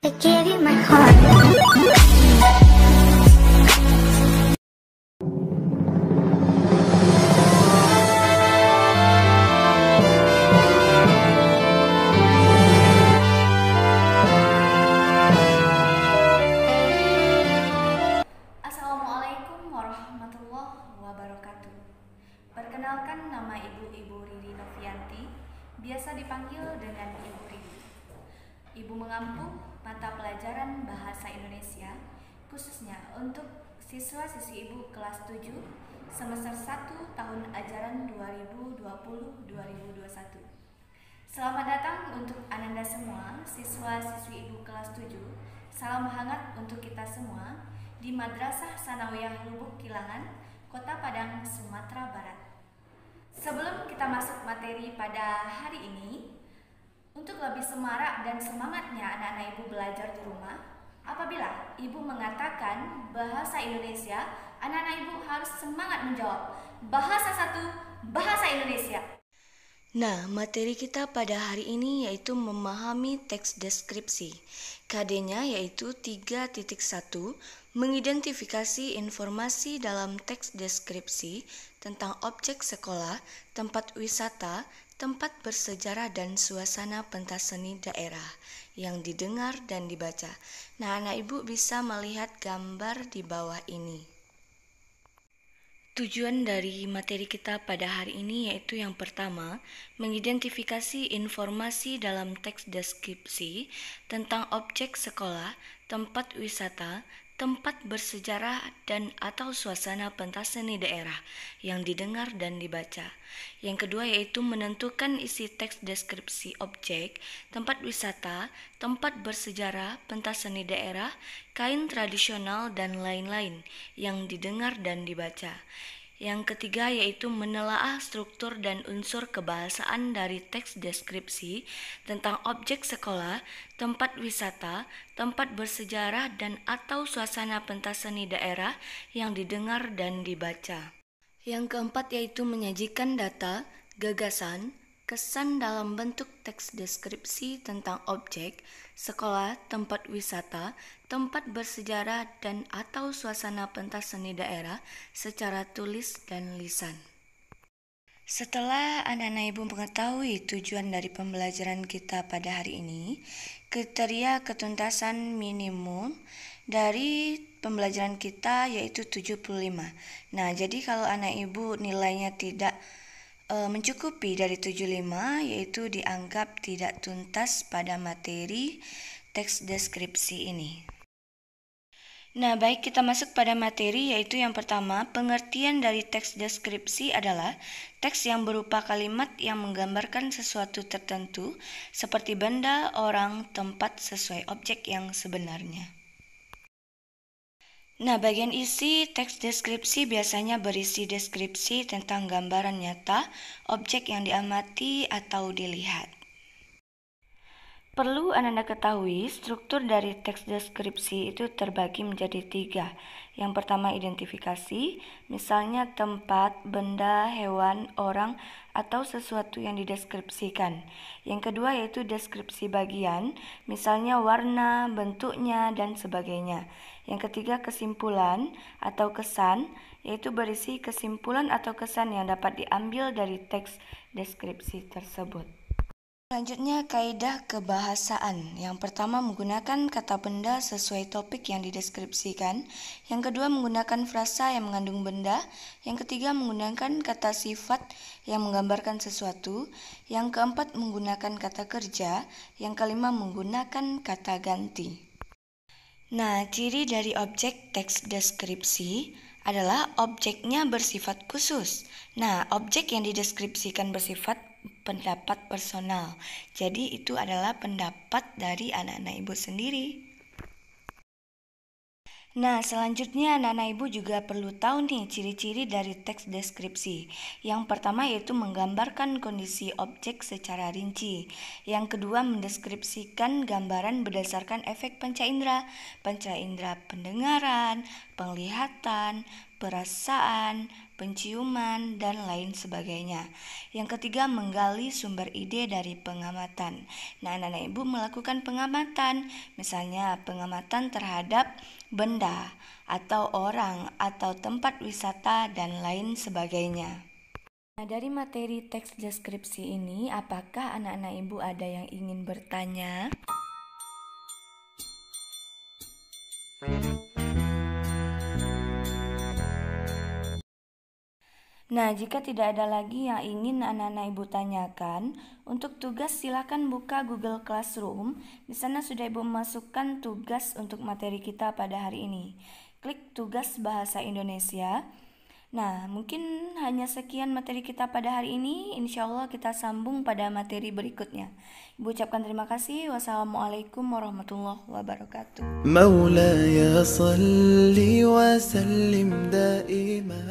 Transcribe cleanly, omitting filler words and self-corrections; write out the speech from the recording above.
I gave you my heart. Assalamualaikum warahmatullahi wabarakatuh. Perkenalkan, nama Ibu Riri Novianti, biasa dipanggil dengan Ibu Riri. Ibu mengampu mata pelajaran Bahasa Indonesia, khususnya untuk siswa-siswi Ibu kelas 7 semester 1 tahun ajaran 2020-2021. Selamat datang untuk Ananda semua, siswa-siswi Ibu kelas 7. Salam hangat untuk kita semua di Madrasah Sanawiyah Lubuk Kilangan, Kota Padang, Sumatera Barat. Sebelum kita masuk materi pada hari ini, untuk lebih semarak dan semangatnya anak-anak Ibu belajar di rumah, apabila Ibu mengatakan bahasa Indonesia, anak-anak Ibu harus semangat menjawab bahasa satu, bahasa Indonesia. Nah, materi kita pada hari ini yaitu memahami teks deskripsi. KD-nya yaitu 3.1, mengidentifikasi informasi dalam teks deskripsi tentang objek sekolah, tempat wisata, tempat bersejarah dan suasana pentas seni daerah yang didengar dan dibaca. Nah, anak Ibu bisa melihat gambar di bawah ini. Tujuan dari materi kita pada hari ini yaitu yang pertama, mengidentifikasi informasi dalam teks deskripsi tentang objek sekolah, tempat wisata, tempat bersejarah dan atau suasana pentas seni daerah yang didengar dan dibaca. Yang kedua yaitu menentukan isi teks deskripsi objek, tempat wisata, tempat bersejarah, pentas seni daerah, kain tradisional dan lain-lain yang didengar dan dibaca. Yang ketiga yaitu menelaah struktur dan unsur kebahasaan dari teks deskripsi tentang objek sekolah, tempat wisata, tempat bersejarah dan atau suasana pentas seni daerah yang didengar dan dibaca. Yang keempat yaitu menyajikan data, gagasan, kesan dalam bentuk teks deskripsi tentang objek, sekolah, tempat wisata, tempat bersejarah dan atau suasana pentas seni daerah secara tulis dan lisan. Setelah anak-anak Ibu mengetahui tujuan dari pembelajaran kita pada hari ini, kriteria ketuntasan minimum dari pembelajaran kita yaitu 75. Nah, jadi kalau anak Ibu nilainya tidak mencukupi dari 75, yaitu dianggap tidak tuntas pada materi teks deskripsi ini. Nah, baik, kita masuk pada materi, yaitu yang pertama, pengertian dari teks deskripsi adalah teks yang berupa kalimat yang menggambarkan sesuatu tertentu seperti benda, orang, tempat sesuai objek yang sebenarnya. Nah, bagian isi teks deskripsi biasanya berisi deskripsi tentang gambaran nyata, objek yang diamati atau dilihat. Perlu Anda ketahui, struktur dari teks deskripsi itu terbagi menjadi 3. Yang pertama identifikasi, misalnya tempat, benda, hewan, orang, atau sesuatu yang dideskripsikan. Yang kedua yaitu deskripsi bagian, misalnya warna, bentuknya, dan sebagainya. Yang ketiga kesimpulan atau kesan, yaitu berisi kesimpulan atau kesan yang dapat diambil dari teks deskripsi tersebut. Selanjutnya, kaidah kebahasaan. Yang pertama menggunakan kata benda sesuai topik yang dideskripsikan. Yang kedua menggunakan frasa yang mengandung benda. Yang ketiga menggunakan kata sifat yang menggambarkan sesuatu. Yang keempat menggunakan kata kerja. Yang kelima menggunakan kata ganti. Nah, ciri dari objek teks deskripsi adalah objeknya bersifat khusus. Nah, objek yang dideskripsikan bersifat pendapat personal. Jadi itu adalah pendapat dari anak-anak Ibu sendiri. Nah, selanjutnya anak-anak Ibu juga perlu tahu nih ciri-ciri dari teks deskripsi. Yang pertama yaitu menggambarkan kondisi objek secara rinci. Yang kedua mendeskripsikan gambaran berdasarkan efek panca indera pendengaran, penglihatan, perasaan, penciuman, dan lain sebagainya. Yang ketiga, menggali sumber ide dari pengamatan. Nah, anak-anak ibu melakukan pengamatan, misalnya pengamatan terhadap benda atau orang atau tempat wisata dan lain sebagainya. Nah, dari materi teks deskripsi ini, apakah anak-anak ibu ada yang ingin bertanya? Nah, jika tidak ada lagi yang ingin anak-anak ibu tanyakan, untuk tugas silakan buka Google Classroom. Di sana sudah ibu masukkan tugas untuk materi kita pada hari ini. Klik tugas bahasa Indonesia. Nah, mungkin hanya sekian materi kita pada hari ini. Insya Allah kita sambung pada materi berikutnya. Ibu ucapkan terima kasih. Wassalamualaikum warahmatullahi wabarakatuh. مولاي صل وسلم دائما